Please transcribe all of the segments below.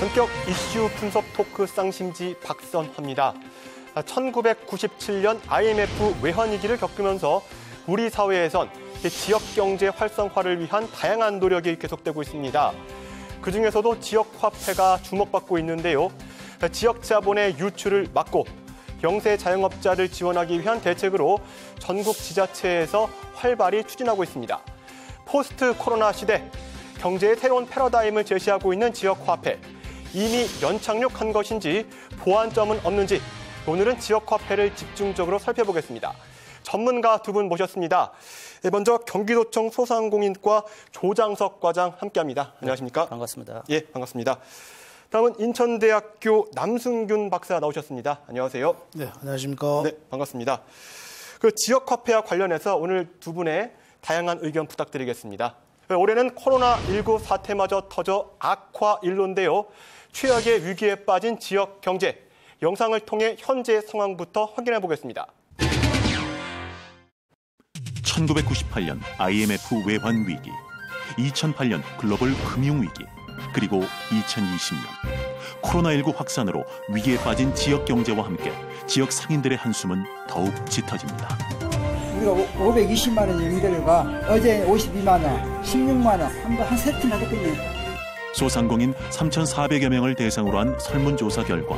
본격 이슈 분석 토크 쌍심지 박선화입니다. 1997년 IMF 외환위기를 겪으면서 우리 사회에선 지역경제 활성화를 위한 다양한 노력이 계속되고 있습니다. 그중에서도 지역화폐가 주목받고 있는데요. 지역 자본의 유출을 막고 영세 자영업자를 지원하기 위한 대책으로 전국 지자체에서 활발히 추진하고 있습니다. 포스트 코로나 시대, 경제의 새로운 패러다임을 제시하고 있는 지역화폐. 이미 연착륙한 것인지 보완점은 없는지 오늘은 지역화폐를 집중적으로 살펴보겠습니다. 전문가 두 분 모셨습니다. 먼저 경기도청 소상공인과 조장석 과장 함께합니다. 안녕하십니까? 반갑습니다. 예, 반갑습니다. 다음은 인천대학교 남승균 박사 나오셨습니다. 안녕하세요. 네, 안녕하십니까? 네, 반갑습니다. 지역화폐와 관련해서 오늘 두 분의 다양한 의견 부탁드리겠습니다. 올해는 코로나19 사태마저 터져 악화일로인데요. 최악의 위기에 빠진 지역 경제. 영상을 통해 현재 상황부터 확인해 보겠습니다. 1998년 IMF 외환 위기, 2008년 글로벌 금융 위기, 그리고 2020년 코로나19 확산으로 위기에 빠진 지역 경제와 함께 지역 상인들의 한숨은 더욱 짙어집니다. 우리가 520만 원 연결과 어제 52만 원, 16만 원, 한 세 팀 하거든요. 소상공인 3,400여 명을 대상으로 한 설문조사 결과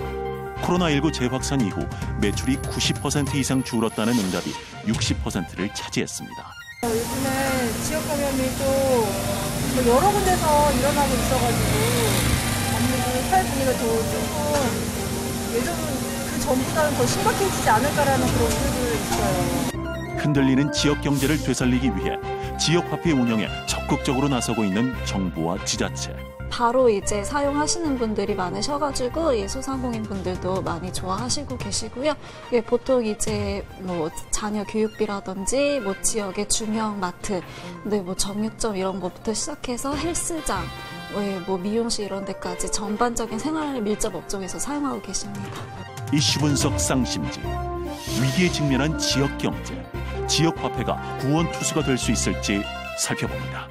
코로나19 재확산 이후 매출이 90% 이상 줄었다는 응답이 60%를 차지했습니다. 요즘에 지역 감염이 또 여러 군데서 일어나고 있어가지고 아무래도 사회 분위기가 더 조금 예전 그 전보다는 더 심각해지지 않을까라는 그런 우려도 있어요. 흔들리는 지역 경제를 되살리기 위해 지역화폐 운영에 적극적으로 나서고 있는 정부와 지자체. 바로 이제 사용하시는 분들이 많으셔가지고 이 소상공인 분들도 많이 좋아하시고 계시고요. 보통 이제 뭐 자녀 교육비라든지 뭐 지역의 중형 마트, 근데 뭐 정육점 이런 것부터 시작해서 헬스장, 뭐 미용실 이런 데까지 전반적인 생활 밀접 업종에서 사용하고 계십니다. 이슈 분석 쌍심지. 위기에 직면한 지역 경제. 지역 화폐가 구원 투수가 될 수 있을지 살펴봅니다.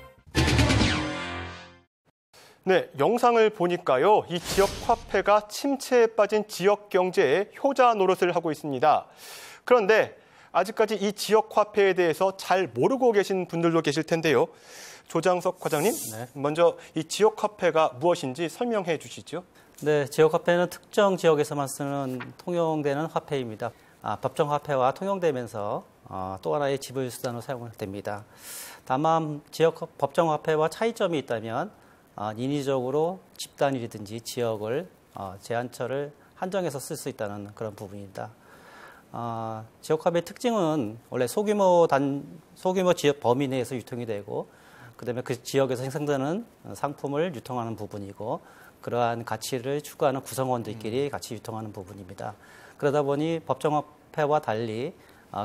네, 영상을 보니까요. 이 지역 화폐가 침체에 빠진 지역 경제에 효자 노릇을 하고 있습니다. 그런데 아직까지 이 지역 화폐에 대해서 잘 모르고 계신 분들도 계실 텐데요. 조장석 과장님, 네. 먼저 이 지역 화폐가 무엇인지 설명해 주시죠. 네, 지역 화폐는 특정 지역에서만 쓰는 통용되는 화폐입니다. 법정 화폐와 통용되면서 또 하나의 지불 수단으로 사용됩니다. 다만 지역 법정 화폐와 차이점이 있다면 인위적으로 집단이라든지 지역을 제한처를 한정해서 쓸 수 있다는 그런 부분입니다. 지역화폐의 특징은 원래 소규모 지역 범위 내에서 유통이 되고 그다음에 그 지역에서 생산되는 상품을 유통하는 부분이고 그러한 가치를 추구하는 구성원들끼리 같이 유통하는 부분입니다. 그러다 보니 법정화폐와 달리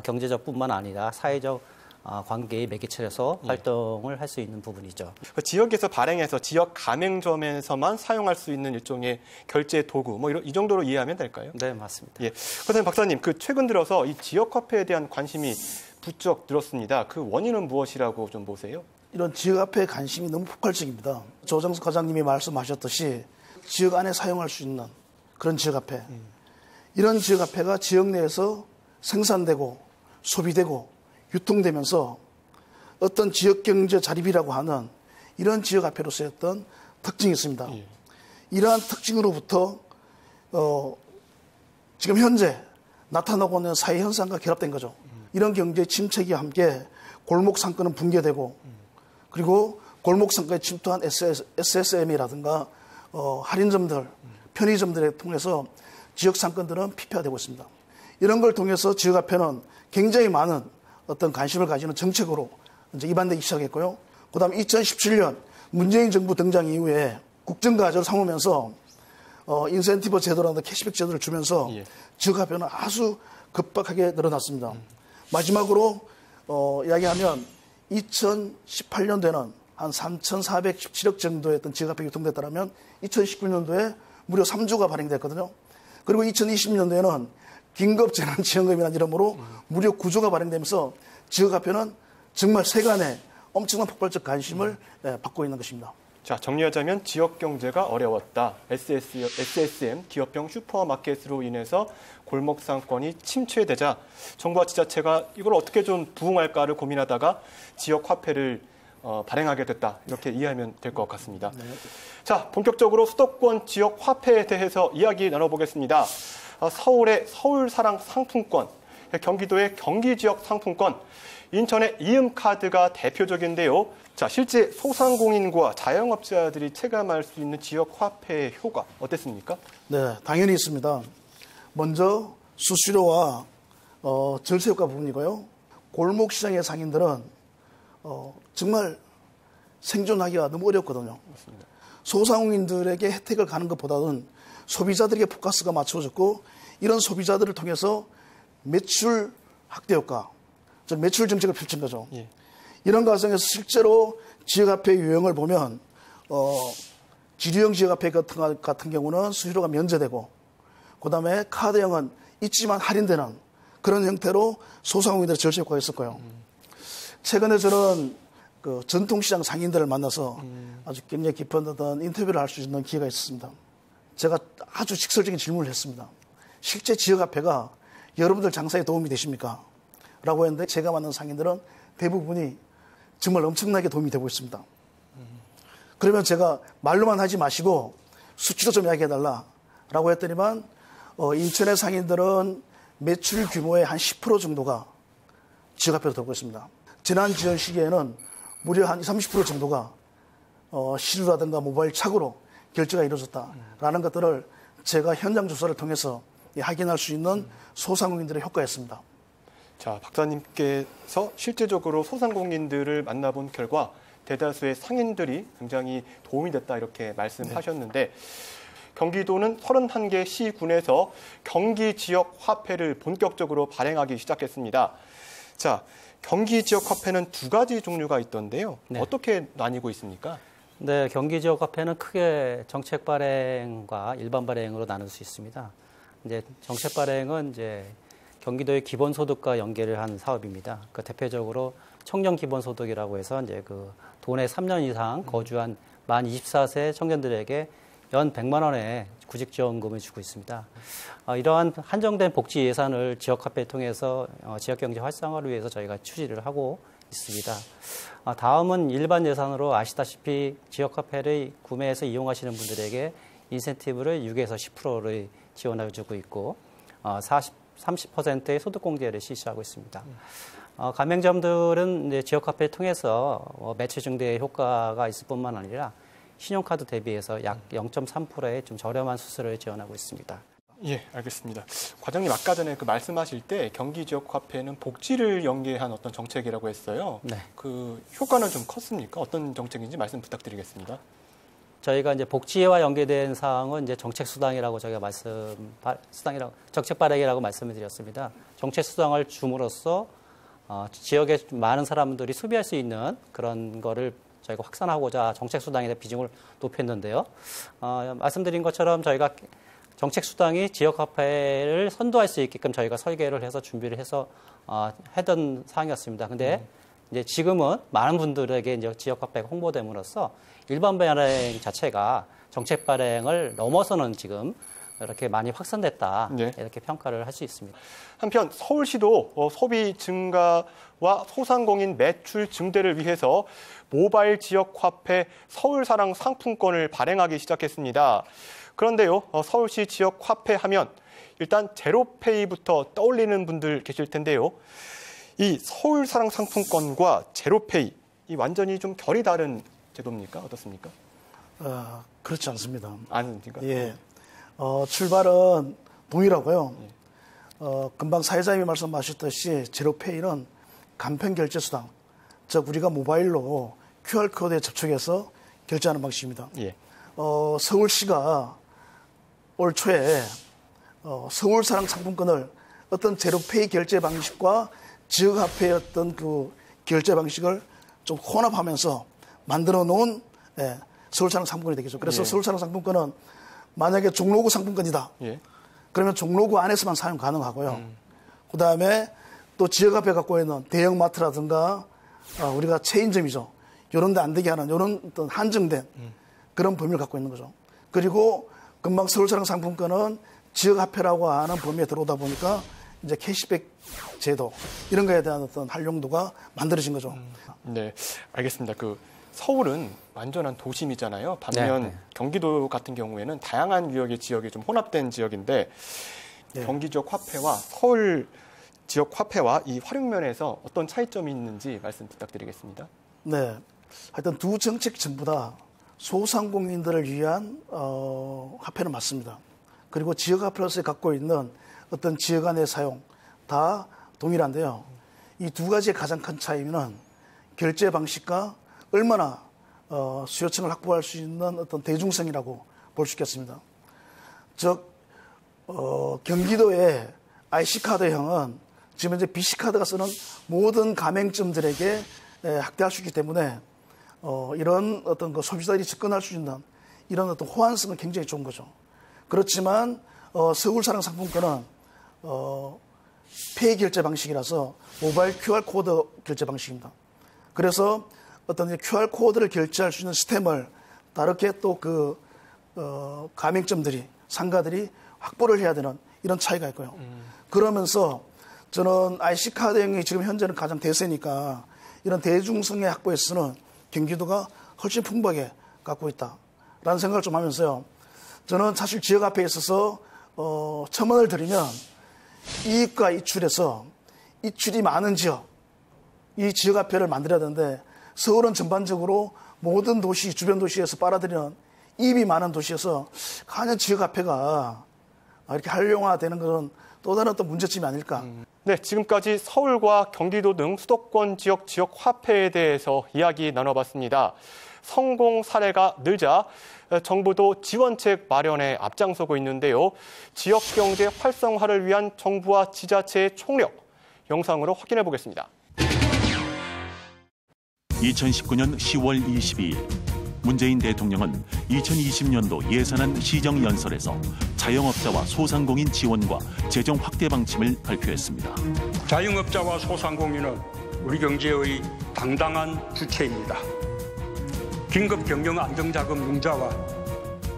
경제적뿐만 아니라 사회적 관계의 매개체로서 활동을 할 수 있는 부분이죠. 지역에서 발행해서 지역 가맹점에서만 사용할 수 있는 일종의 결제 도구, 이 정도로 이해하면 될까요? 네, 맞습니다. 예, 그렇다면 박사님, 최근 들어서 이 지역 화폐에 대한 관심이 부쩍 늘었습니다. 그 원인은 무엇이라고 좀 보세요? 이런 지역화폐에 관심이 너무 폭발적입니다. 조정석 과장님이 말씀하셨듯이 지역 안에 사용할 수 있는 그런 지역화폐. 이런 지역화폐가 지역 내에서 생산되고 소비되고 유통되면서 어떤 지역경제 자립이라고 하는 이런 지역화폐로서의 어떤 특징이 있습니다. 이러한 특징으로부터 지금 현재 나타나고 있는 사회 현상과 결합된 거죠. 이런 경제 침체기와 함께 골목 상권은 붕괴되고 그리고 골목 상권에 침투한 SSM이라든가 할인점들, 편의점들을 통해서 지역 상권들은 피폐화되고 있습니다. 이런 걸 통해서 지역화폐는 굉장히 많은 어떤 관심을 가지는 정책으로 이제 입안되기 시작했고요. 그다음에 2017년 문재인 정부 등장 이후에 국정과제를 삼으면서 인센티브 제도라든가 캐시백 제도를 주면서 지역화폐는 아주 급박하게 늘어났습니다. 마지막으로 이야기하면 2018년도에는 한 3,417억 정도의 어떤 지역화폐 유통됐다면 2019년도에 무려 3조가 발행됐거든요. 그리고 2020년도에는 긴급재난지원금이라는 이름으로 무려 9조가 발행되면서 지역화폐는 정말 세간에 엄청난 폭발적 관심을 받고 있는 것입니다. 자, 정리하자면 지역 경제가 어려웠다. SSM 기업형 슈퍼마켓으로 인해서 골목 상권이 침체되자 정부와 지자체가 이걸 어떻게 좀 부응할까를 고민하다가 지역 화폐를 발행하게 됐다. 이렇게 이해하면 될 것 같습니다. 네. 자, 본격적으로 수도권 지역 화폐에 대해서 이야기 나눠보겠습니다. 서울의 서울사랑 상품권, 경기도의 경기지역 상품권, 인천의 이음카드가 대표적인데요. 자, 실제 소상공인과 자영업자들이 체감할 수 있는 지역 화폐의 효과 어땠습니까? 네, 당연히 있습니다. 먼저 수수료와 절세 효과 부분이고요. 골목 시장의 상인들은 정말 생존하기가 너무 어렵거든요. 맞습니다. 소상공인들에게 혜택을 가는 것보다는 소비자들에게 포커스가 맞춰졌고 이런 소비자들을 통해서 매출 확대 효과, 즉 매출 정책을 펼친 거죠. 예. 이런 과정에서 실제로 지역화폐 유형을 보면 지류형 지역화폐 같은 경우는 수수료가 면제되고 그다음에 카드형은 있지만 할인되는 그런 형태로 소상공인들의 절세 효과가 있었고요. 최근에 저는 그 전통시장 상인들을 만나서 아주 굉장히 깊은 어떤 인터뷰를 할 수 있는 기회가 있었습니다. 제가 아주 직설적인 질문을 했습니다. 실제 지역화폐가 여러분들 장사에 도움이 되십니까? 라고 했는데 제가 만난 상인들은 대부분이 정말 엄청나게 도움이 되고 있습니다. 그러면 제가 말로만 하지 마시고 수치로 좀 이야기해달라 라고 했더니만 인천의 상인들은 매출 규모의 한 10% 정도가 지역화폐로 들어오고 있습니다. 지난 지원 시기에는 무려 한 30% 정도가 시루라든가 모바일 착으로 결제가 이루어졌다라는 것들을 제가 현장 조사를 통해서 확인할 수 있는 소상공인들의 효과였습니다. 자, 박사님께서 실제적으로 소상공인들을 만나본 결과 대다수의 상인들이 굉장히 도움이 됐다 이렇게 말씀하셨는데 네. 경기도는 31개 시군에서 경기 지역 화폐를 본격적으로 발행하기 시작했습니다. 자, 경기 지역 화폐는 두 가지 종류가 있던데요. 네. 어떻게 나뉘고 있습니까? 네, 경기 지역 화폐는 크게 정책 발행과 일반 발행으로 나눌 수 있습니다. 이제 정책 발행은 이제 경기도의 기본소득과 연계를 한 사업입니다. 그 대표적으로 청년 기본소득이라고 해서 이제 그 도내 3년 이상 거주한 만 24세 청년들에게 연 100만 원의 구직지원금을 주고 있습니다. 이러한 한정된 복지 예산을 지역화폐를 통해서 지역경제 활성화를 위해서 저희가 추진을 하고 있습니다. 다음은 일반 예산으로 아시다시피 지역화폐를 구매해서 이용하시는 분들에게 인센티브를 6에서 10%를 지원해주고 있고 30%의 소득공제를 실시하고 있습니다. 가맹점들은 이제 지역화폐를 통해서 매출 증대의 효과가 있을 뿐만 아니라 신용카드 대비해서 약 0.3%의 좀 저렴한 수수료를 지원하고 있습니다. 예, 알겠습니다. 과장님 아까 전에 그 말씀하실 때 경기 지역 화폐는 복지를 연계한 어떤 정책이라고 했어요. 네. 그 효과는 좀 컸습니까? 어떤 정책인지 말씀 부탁드리겠습니다. 저희가 이제 복지와 연계된 사항은 이제 정책 수당이라고 저희가 정책 발행이라고 말씀을 드렸습니다. 정책 수당을 줌으로써 지역에 많은 사람들이 소비할 수 있는 그런 거를 저희가 확산하고자 정책 수당에 대한 비중을 높였는데요. 말씀드린 것처럼 저희가 정책 수당이 지역 화폐를 선도할 수 있게끔 저희가 설계를 해서 준비를 해서 했던 사항이었습니다. 근데 이제 지금은 많은 분들에게 이제 지역 화폐가 홍보됨으로써 일반 발행 자체가 정책 발행을 넘어서는 지금 이렇게 많이 확산됐다. 네. 이렇게 평가를 할 수 있습니다. 한편 서울시도 소비 증가와 소상공인 매출 증대를 위해서 모바일 지역 화폐 서울사랑 상품권을 발행하기 시작했습니다. 그런데요, 서울시 지역 화폐 하면 일단 제로페이부터 떠올리는 분들 계실 텐데요. 이 서울사랑 상품권과 제로페이, 이 완전히 좀 결이 다른 제도입니까? 어떻습니까? 그렇지 않습니다. 아닙니까? 예. 출발은 동일하고요. 금방 사회자님이 말씀하셨듯이 제로페이는 간편 결제 수당, 즉 우리가 모바일로 QR코드에 접촉해서 결제하는 방식입니다. 예. 서울시가 올 초에 서울사랑 상품권을 어떤 제로페이 결제 방식과 지역화폐의 어떤 그 결제 방식을 좀 혼합하면서 만들어 놓은 서울사랑 상품권이 되겠죠. 그래서 서울사랑 상품권은 만약에 종로구 상품권이다. 그러면 종로구 안에서만 사용 가능하고요. 그다음에 또 지역화폐 갖고 있는 대형마트라든가 우리가 체인점이죠. 이런 데 안 되게 하는 이런 어떤 한정된 그런 범위를 갖고 있는 거죠. 그리고 금방 서울사랑 상품권은 지역화폐라고 하는 범위에 들어오다 보니까 이제 캐시백 제도 이런 거에 대한 어떤 활용도가 만들어진 거죠. 네, 알겠습니다. 서울은 완전한 도심이잖아요. 반면 네. 경기도 같은 경우에는 다양한 유형의 지역이 좀 혼합된 지역인데 네. 경기 지역 화폐와 서울 지역 화폐와 이 활용면에서 어떤 차이점이 있는지 말씀 부탁드리겠습니다. 네, 하여튼 두 정책 전부 다 소상공인들을 위한 화폐는 맞습니다. 그리고 지역 화폐로서 갖고 있는 어떤 지역 안의 사용 다 동일한데요. 이 두 가지의 가장 큰 차이는 결제 방식과 얼마나 수요층을 확보할 수 있는 어떤 대중성이라고 볼 수 있겠습니다. 즉 경기도의 IC카드형은 지금 현재 BC카드가 쓰는 모든 가맹점들에게 확대할 수 있기 때문에 이런 어떤 소비자들이 접근할 수 있는 이런 어떤 호환성은 굉장히 좋은 거죠. 그렇지만 서울사랑 상품권은 페이 결제 방식이라서 모바일 QR코드 결제 방식입니다. 그래서 어떤 QR코드를 결제할 수 있는 시스템을 다르게 또 가맹점들이, 상가들이 확보를 해야 되는 이런 차이가 있고요. 그러면서 저는 IC카드형이 지금 현재는 가장 대세니까 이런 대중성의 확보에 있어서는 경기도가 훨씬 풍부하게 갖고 있다라는 생각을 좀 하면서요. 저는 사실 지역화폐에 있어서 첨언을 드리면 이익과 이출에서 이출이 많은 지역, 이 지역화폐를 만들어야 되는데 서울은 전반적으로 모든 도시, 주변 도시에서 빨아들이는 이익이 많은 도시에서 과연 지역화폐가 이렇게 활용화되는 것은 또 다른 또 문제점이 아닐까. 네, 지금까지 서울과 경기도 등 수도권 지역 화폐에 대해서 이야기 나눠봤습니다. 성공 사례가 늘자 정부도 지원책 마련에 앞장서고 있는데요. 지역 경제 활성화를 위한 정부와 지자체의 총력, 영상으로 확인해 보겠습니다. 2019년 10월 22일 문재인 대통령은 2020년도 예산안 시정연설에서 자영업자와 소상공인 지원과 재정 확대 방침을 발표했습니다. 자영업자와 소상공인은 우리 경제의 당당한 주체입니다. 긴급 경영 안정자금 융자와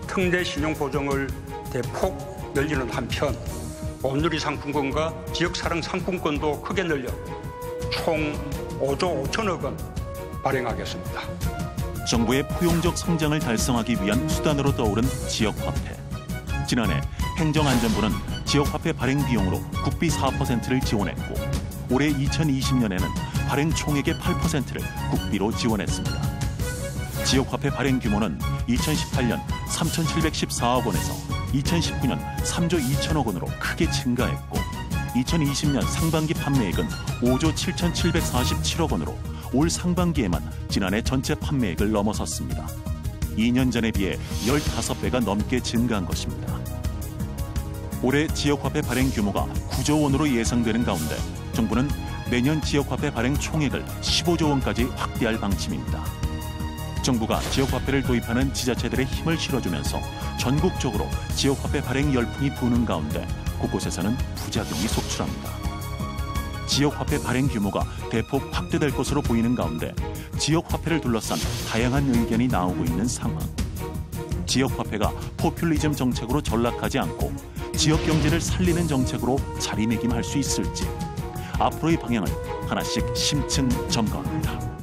특례 신용 보증을 대폭 늘리는 한편 온누리 상품권과 지역사랑 상품권도 크게 늘려 총 5조 5천억 원 발행하겠습니다. 정부의 포용적 성장을 달성하기 위한 수단으로 떠오른 지역화폐. 지난해 행정안전부는 지역화폐 발행 비용으로 국비 4%를 지원했고 올해 2020년에는 발행 총액의 8%를 국비로 지원했습니다. 지역화폐 발행 규모는 2018년 3,714억 원에서 2019년 3조 2천억 원으로 크게 증가했고 2020년 상반기 판매액은 5조 7,747억 원으로 올 상반기에만 지난해 전체 판매액을 넘어섰습니다. 2년 전에 비해 15배가 넘게 증가한 것입니다. 올해 지역화폐 발행 규모가 9조 원으로 예상되는 가운데 정부는 내년 지역화폐 발행 총액을 15조 원까지 확대할 방침입니다. 정부가 지역화폐를 도입하는 지자체들의 힘을 실어주면서 전국적으로 지역화폐 발행 열풍이 부는 가운데 곳곳에서는 부작용이 속출합니다. 지역화폐 발행 규모가 대폭 확대될 것으로 보이는 가운데 지역화폐를 둘러싼 다양한 의견이 나오고 있는 상황. 지역화폐가 포퓰리즘 정책으로 전락하지 않고 지역 경제를 살리는 정책으로 자리매김할 수 있을지 앞으로의 방향을 하나씩 심층 점검합니다.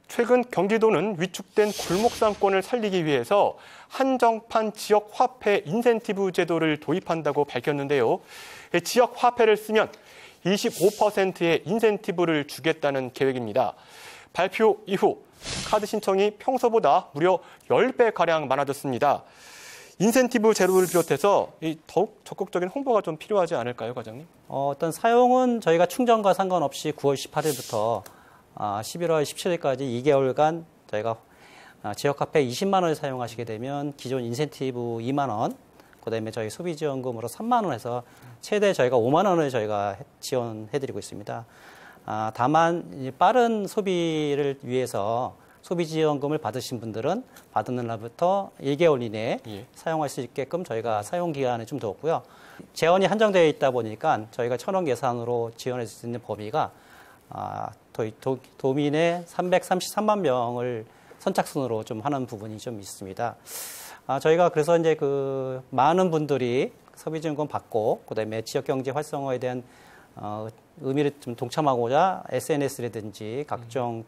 최근 경기도는 위축된 골목상권을 살리기 위해서 한정판 지역 화폐 인센티브 제도를 도입한다고 밝혔는데요. 지역 화폐를 쓰면 25%의 인센티브를 주겠다는 계획입니다. 발표 이후 카드 신청이 평소보다 무려 10배가량 많아졌습니다. 인센티브 제도를 비롯해서 더욱 적극적인 홍보가 좀 필요하지 않을까요, 과장님? 어떤 사용은 저희가 충전과 상관없이 9월 18일부터 11월 17일까지 2개월간 저희가 지역화폐 20만 원을 사용하시게 되면 기존 인센티브 2만 원, 그다음에 저희 소비지원금으로 3만 원 해서 최대 저희가 5만 원을 저희가 지원해드리고 있습니다. 다만 빠른 소비를 위해서 소비지원금을 받으신 분들은 받는 날부터 1개월 이내에 사용할 수 있게끔 저희가 사용 기간을 좀 두었고요. 재원이 한정되어 있다 보니까 저희가 1,000원 예산으로 지원할 수 있는 범위가 도민의 333만 명을 선착순으로 좀 하는 부분이 좀 있습니다. 저희가 그래서 이제 그 많은 분들이 소비증권 받고 그다음에 지역 경제 활성화에 대한 의미를 좀 동참하고자 SNS라든지 각종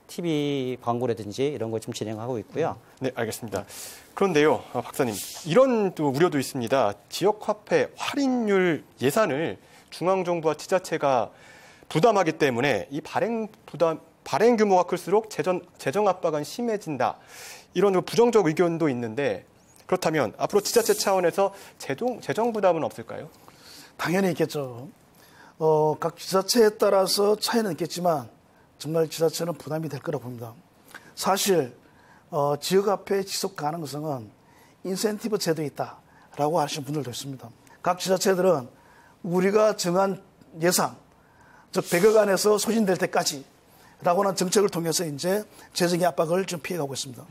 TV 광고라든지 이런 걸 좀 진행하고 있고요. 네, 알겠습니다. 그런데요, 박사님, 이런 또 우려도 있습니다. 지역화폐 할인율 예산을 중앙정부와 지자체가 부담하기 때문에 이 발행 규모가 클수록 재정 압박은 심해진다. 이런 부정적 의견도 있는데 그렇다면 앞으로 지자체 차원에서 재정 부담은 없을까요? 당연히 있겠죠. 각 지자체에 따라서 차이는 있겠지만 정말 지자체는 부담이 될 거라고 봅니다. 사실 지역화폐의 지속 가능성은 인센티브 제도에 있다라고 하시는 분들도 있습니다. 각 지자체들은 우리가 정한 예산, 즉 100억 안에서 소진될 때까지라고 하는 정책을 통해서 이제 재정의 압박을 좀 피해가고 있습니다.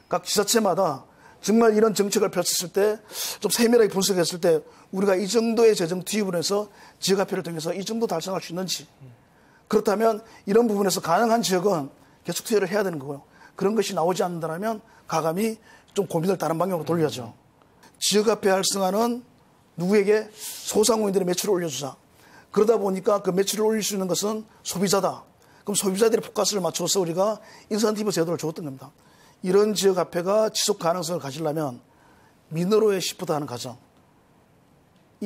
각 지자체마다 정말 이런 정책을 펼쳤을 때 좀 세밀하게 분석했을 때 우리가 이 정도의 재정 투입을 해서 지역화폐를 통해서 이 정도 달성할 수 있는지, 그렇다면 이런 부분에서 가능한 지역은 계속 투여를 해야 되는 거고요. 그런 것이 나오지 않는다면 가감히 좀 고민을 다른 방향으로 돌려야죠. 지역화폐 활성화는 누구에게? 소상공인들의 매출을 올려주자. 그러다 보니까 그 매출을 올릴 수 있는 것은 소비자다. 그럼 소비자들의 포커스를 맞춰서 우리가 인센티브 제도를 줬던 겁니다. 이런 지역화폐가 지속 가능성을 가지려면 민으로의 시프트하는 과정이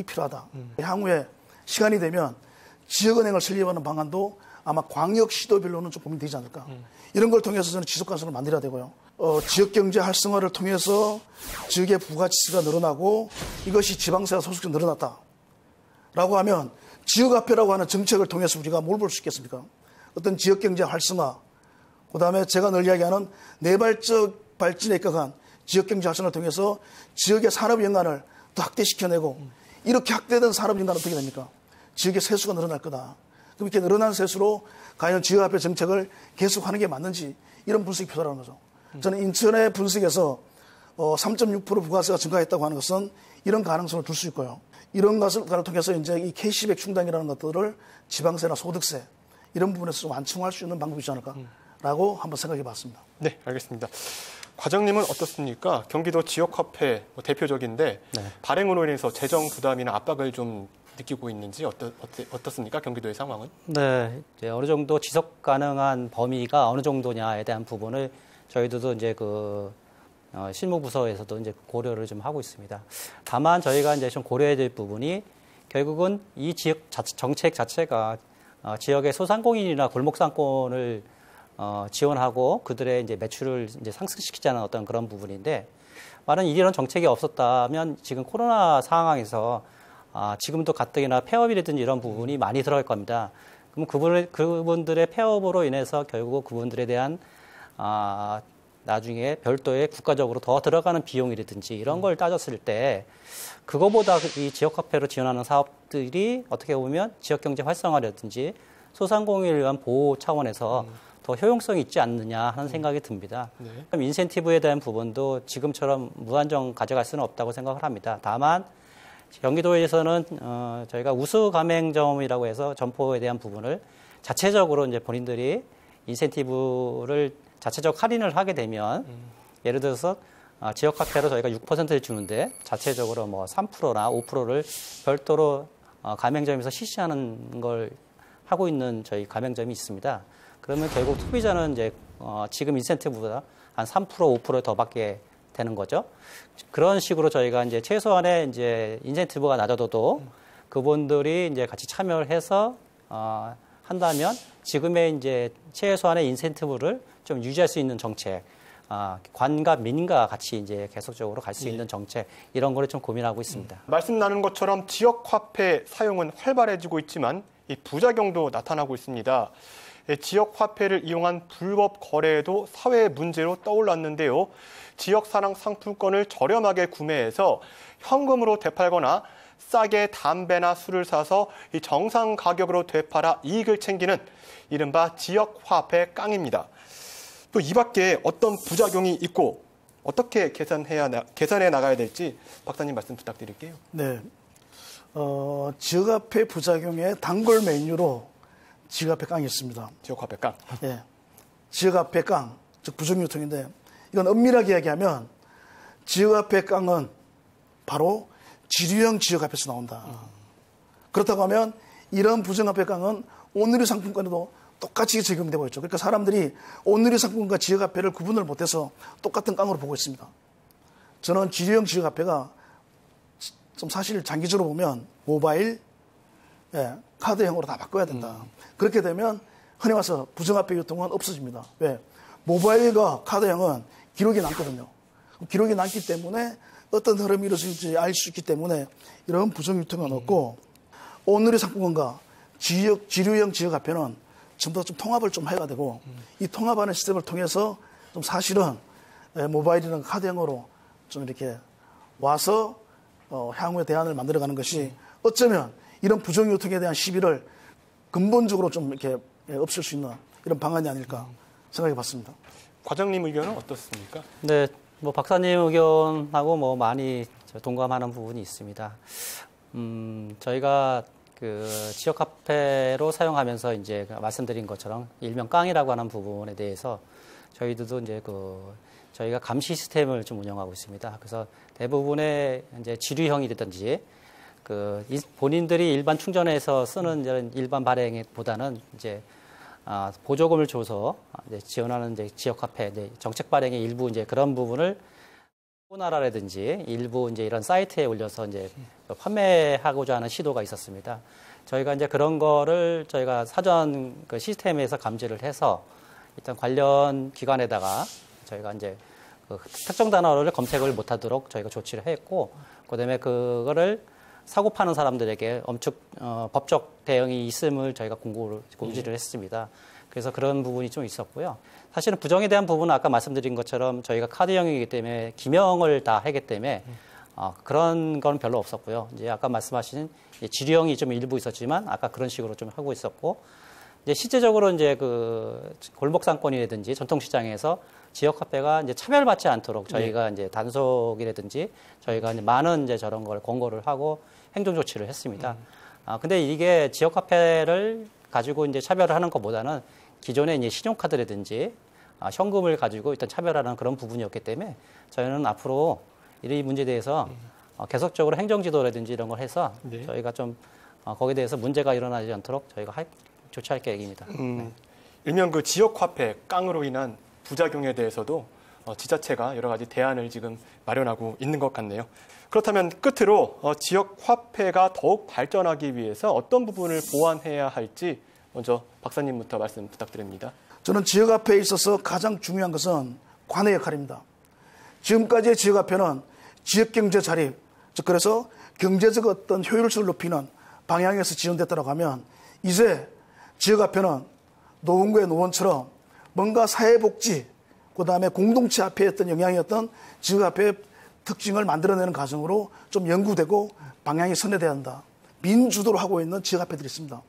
필요하다. 향후에 시간이 되면 지역은행을 설립하는 방안도 아마 광역 시도별로는 좀 고민되지 않을까. 이런 걸 통해서 저는 지속 가능성을 만들어야 되고요. 지역경제 활성화를 통해서 지역의 부가치가 늘어나고 이것이 지방세가 소득이 늘어났다라고 하면 지역화폐라고 하는 정책을 통해서 우리가 뭘 볼 수 있겠습니까? 어떤 지역경제 활성화, 그다음에 제가 늘 이야기하는 내발적 발전에 입각한 지역경제 활성화를 통해서 지역의 산업 연관을 더 확대시켜내고 이렇게 확대된 산업 연관은 어떻게 됩니까? 지역의 세수가 늘어날 거다. 그럼 이렇게 늘어난 세수로 과연 지역화폐 정책을 계속하는 게 맞는지 이런 분석이 필요하다는 거죠. 저는 인천의 분석에서 3.6% 부가세가 증가했다고 하는 것은 이런 가능성을 둘 수 있고요. 이런 것을 통해서 이제 이 캐시백 충당이라는 것들을 지방세나 소득세 이런 부분에서 좀 완충할 수 있는 방법이지 않을까라고 한번 생각해 봤습니다. 네, 알겠습니다. 과장님은 어떻습니까? 경기도 지역화폐 대표적인데 발행으로 인해서 재정 부담이나 압박을 좀 느끼고 있는지 어떻습니까? 경기도의 상황은? 네, 이제 어느 정도 지속 가능한 범위가 어느 정도냐에 대한 부분을 저희들도 이제 실무부서에서도 이제 고려를 좀 하고 있습니다. 다만 저희가 이제 좀 고려해야 될 부분이 결국은 이 지역 정책 자체가 지역의 소상공인이나 골목상권을 지원하고 그들의 이제 매출을 이제 상승시키자는 어떤 그런 부분인데, 만약 이런 정책이 없었다면 지금 코로나 상황에서 지금도 가뜩이나 폐업이라든지 이런 부분이 많이 들어갈 겁니다. 그럼 그분들의 폐업으로 인해서 결국 그분들에 대한 나중에 별도의 국가적으로 더 들어가는 비용이라든지 이런 걸 따졌을 때 그거보다 이 지역화폐로 지원하는 사업들이 어떻게 보면 지역경제 활성화라든지 소상공인을 위한 보호 차원에서 더 효용성이 있지 않느냐 하는 생각이 듭니다. 그럼 인센티브에 대한 부분도 지금처럼 무한정 가져갈 수는 없다고 생각을 합니다. 다만 경기도에서는 저희가 우수 가맹점이라고 해서 점포에 대한 부분을 자체적으로 이제 본인들이 인센티브를 자체적 할인을 하게 되면 예를 들어서 지역화폐로 저희가 6%를 주는데 자체적으로 뭐 3%나 5%를 별도로 가맹점에서 실시하는 걸 하고 있는 저희 가맹점이 있습니다. 그러면 결국 소비자는 이제 지금 인센티브보다 한 3%, 5% 더 받게 되는 거죠. 그런 식으로 저희가 이제 최소한의 이제 인센티브가 낮아도 그분들이 이제 같이 참여를 해서 한다면 지금의 이제 최소한의 인센티브를 좀 유지할 수 있는 정책, 관과 민과 같이 이제 계속적으로 갈 수 있는 정책, 이런 거를 좀 고민하고 있습니다. 말씀 나눈 것처럼 지역화폐 사용은 활발해지고 있지만 이 부작용도 나타나고 있습니다. 지역화폐를 이용한 불법 거래도 사회의 문제로 떠올랐는데요. 지역사랑 상품권을 저렴하게 구매해서 현금으로 되팔거나 싸게 담배나 술을 사서 이 정상 가격으로 되팔아 이익을 챙기는 이른바 지역화폐 깡입니다. 또 이 밖에 어떤 부작용이 있고 어떻게 계산해 나가야 될지 박사님 말씀 부탁드릴게요. 네, 지역화폐 부작용의 단골 메뉴로 지역화폐 깡이 있습니다. 지역화폐 깡. 예. 지역화폐 깡, 즉 부정유통인데 이건 엄밀하게 이야기하면 지역화폐 깡은 바로 지류형 지역화폐에서 나온다. 그렇다고 하면 이런 부정화폐 깡은 온누리 상품권에도 똑같이 적용되고 있죠. 그러니까 사람들이 온누리 상품권과 지역화폐를 구분을 못해서 똑같은 깡으로 보고 있습니다. 저는 지류형 지역화폐가 좀 사실 장기적으로 보면 모바일, 카드형으로 다 바꿔야 된다. 그렇게 되면 흔히 와서 부정화폐 유통은 없어집니다. 왜? 모바일과 카드형은 기록이 남거든요. 기록이 남기 때문에 어떤 흐름이 이루어질지 알 수 있기 때문에 이런 부정 유통은 없고 온누리 상품권과 지류형 지역화폐는 전부 다 좀 통합을 좀 해야 되고 이 통합하는 시스템을 통해서 좀 사실은 모바일이나 카드형으로 좀 이렇게 와서 향후의 대안을 만들어가는 것이 어쩌면 이런 부정 유통에 대한 시비를 근본적으로 좀 이렇게 없앨 수 있는 이런 방안이 아닐까 생각해 봤습니다. 과장님 의견은 어떻습니까? 네, 뭐 박사님 의견하고 뭐 많이 동감하는 부분이 있습니다. 저희가 그 지역 화폐로 사용하면서 이제 말씀드린 것처럼 일명 깡이라고 하는 부분에 대해서 저희들도 이제 저희가 감시 시스템을 좀 운영하고 있습니다. 그래서 대부분의 이제 지류형이라든지 본인들이 일반 충전해서 쓰는 이런 일반 발행보다는 이제 보조금을 줘서 이제 지원하는 이제 지역 화폐 정책 발행의 일부 이제 그런 부분을 코나라라든지 일부 이제 이런 사이트에 올려서 이제 판매하고자 하는 시도가 있었습니다. 저희가 이제 그런 거를 저희가 사전 그 시스템에서 감지를 해서 일단 관련 기관에다가 저희가 이제 그 특정 단어를 검색을 못하도록 저희가 조치를 했고, 그다음에 그거를 사고 파는 사람들에게 법적 대응이 있음을 저희가 공지를 했습니다. 그래서 그런 부분이 좀 있었고요. 사실은 부정에 대한 부분은 아까 말씀드린 것처럼 저희가 카드형이기 때문에 기명을 다 하기 때문에 그런 건 별로 없었고요. 이제 아까 말씀하신 지류형이 좀 일부 있었지만 아까 그런 식으로 좀 하고 있었고, 이제 실제적으로 이제 그 골목 상권이라든지 전통시장에서 지역 화폐가 이제 차별받지 않도록 저희가 이제 단속이라든지 저희가 이제 많은 이제 저런 걸 권고를 하고 행정 조치를 했습니다. 근데 이게 지역 화폐를 가지고 이제 차별을 하는 것보다는 기존의 이제 신용카드라든지 현금을 가지고 일단 차별하는 그런 부분이었기 때문에 저희는 앞으로 이 문제에 대해서 계속적으로 행정지도라든지 이런 걸 해서 저희가 좀 거기에 대해서 문제가 일어나지 않도록 저희가 조치할 계획입니다. 일명 그 지역 화폐 깡으로 인한 부작용에 대해서도 지자체가 여러 가지 대안을 지금 마련하고 있는 것 같네요. 그렇다면 끝으로 지역 화폐가 더욱 발전하기 위해서 어떤 부분을 보완해야 할지 먼저 박사님부터 말씀 부탁드립니다. 저는 지역화폐에 있어서 가장 중요한 것은 관의 역할입니다. 지금까지의 지역화폐는 지역경제 자립, 즉 그래서 경제적 어떤 효율성을 높이는 방향에서 지원됐다고 하면 이제 지역화폐는 노원구의 노원처럼 뭔가 사회복지, 그다음에 공동체 화폐의 어떤 영향이었던 지역화폐의 특징을 만들어내는 과정으로 좀 연구되고 방향이 선회돼야 한다. 민주도로 하고 있는 지역화폐들이 있습니다.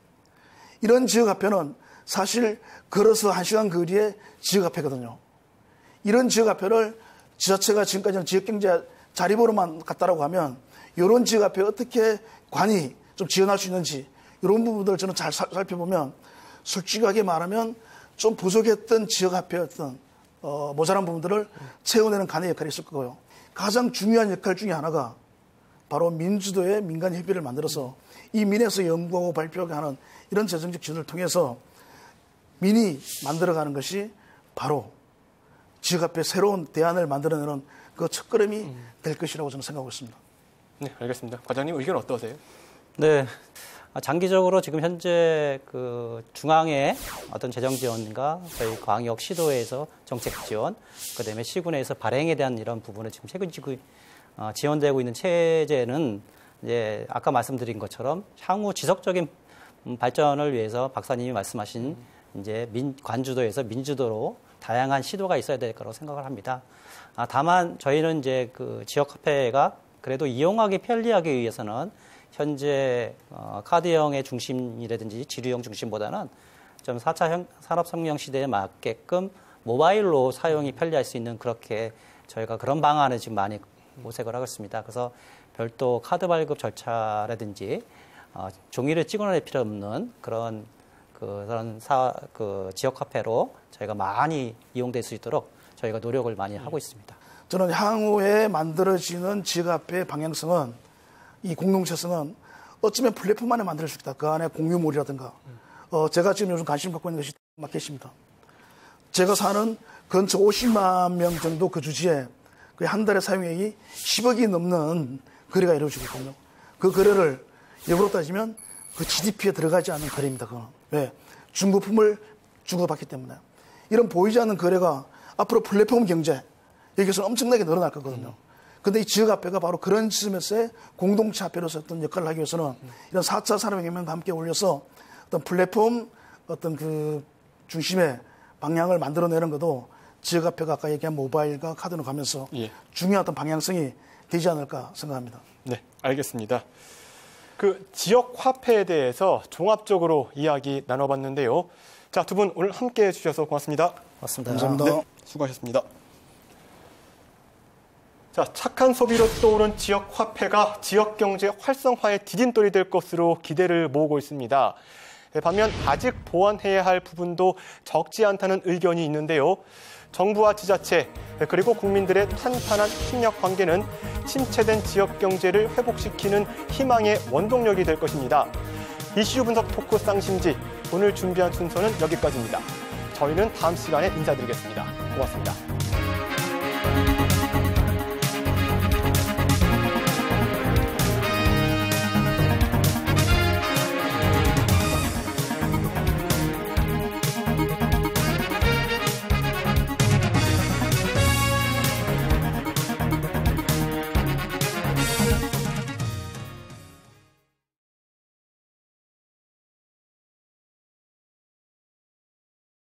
이런 지역화폐는 사실 걸어서 1시간 거리의 지역화폐거든요. 이런 지역화폐를 지자체가 지금까지는 지역경제 자립으로만 갔다라고 하면 이런 지역화폐 어떻게 관이 좀 지원할 수 있는지 이런 부분들을 저는 잘 살펴보면 솔직하게 말하면 좀 부족했던 지역화폐였던 모자란 부분들을 채워내는 간의 역할이 있을 거고요. 가장 중요한 역할 중에 하나가 바로 민주도의 민간협의를 만들어서 이 민에서 연구하고 발표하는 이런 재정적 지원을 통해서 민이 만들어가는 것이 바로 지역화폐 새로운 대안을 만들어내는 그 첫걸음이 될 것이라고 저는 생각하고 있습니다. 네, 알겠습니다. 과장님 의견 어떠세요? 네. 장기적으로 지금 현재 그 중앙의 어떤 재정 지원과 저희 광역 시도에서 정책 지원, 그다음에 시군에서 발행에 대한 이런 부분을 지금 책임지고 지원되고 있는 체제는 이제 아까 말씀드린 것처럼 향후 지속적인 발전을 위해서 박사님이 말씀하신 이제 관주도에서 민주도로 다양한 시도가 있어야 될 거라고 생각을 합니다. 다만 저희는 이제 그 지역 화폐가 그래도 이용하기 편리하기 위해서는 현재 카드형의 중심이라든지 지류형 중심보다는 좀 4차 산업혁명 시대에 맞게끔 모바일로 사용이 편리할 수 있는 그렇게 저희가 그런 방안을 지금 많이 모색을 하고 있습니다. 그래서 별도 카드 발급 절차라든지 종이를 찍어낼 필요 없는 그런 그런 지역 화폐로 저희가 많이 이용될 수 있도록 저희가 노력을 많이 하고 있습니다. 저는 향후에 만들어지는 지역화폐의 방향성은 이 공동체성은 어쩌면 플랫폼 안에 만들 수 있다. 그 안에 공유몰이라든가. 제가 지금 요즘 관심 갖고 있는 것이 마켓입니다. 제가 사는 근처 50만 명 정도 그 주지에 거의 한 달에 사용액이 10억이 넘는 거래가 이루어지고 있거든요. 그 거래를 역으로 따지면 그 GDP에 들어가지 않는 거래입니다. 그건. 왜? 중부품을 주고받기 때문에. 이런 보이지 않는 거래가 앞으로 플랫폼 경제, 여기서 엄청나게 늘어날 거거든요. 근데 이 지역화폐가 바로 그런 시스템에서의 공동체 화폐로서 어떤 역할을 하기 위해서는 이런 4차 산업혁명과 함께 올려서 어떤 플랫폼 어떤 그 중심의 방향을 만들어내는 것도 지역화폐가 아까 얘기한 모바일과 카드로 가면서 중요한 어떤 방향성이 되지 않을까 생각합니다. 네, 알겠습니다. 그 지역 화폐에 대해서 종합적으로 이야기 나눠봤는데요. 자, 두 분 오늘 함께 해주셔서 고맙습니다. 고맙습니다. 감사합니다. 네, 수고하셨습니다. 자, 착한 소비로 떠오른 지역 화폐가 지역 경제 활성화의 디딤돌이 될 것으로 기대를 모으고 있습니다. 반면 아직 보완해야 할 부분도 적지 않다는 의견이 있는데요. 정부와 지자체 그리고 국민들의 탄탄한 협력 관계는 침체된 지역 경제를 회복시키는 희망의 원동력이 될 것입니다. 이슈 분석 토크 쌍심지 오늘 준비한 순서는 여기까지입니다. 저희는 다음 시간에 인사드리겠습니다. 고맙습니다.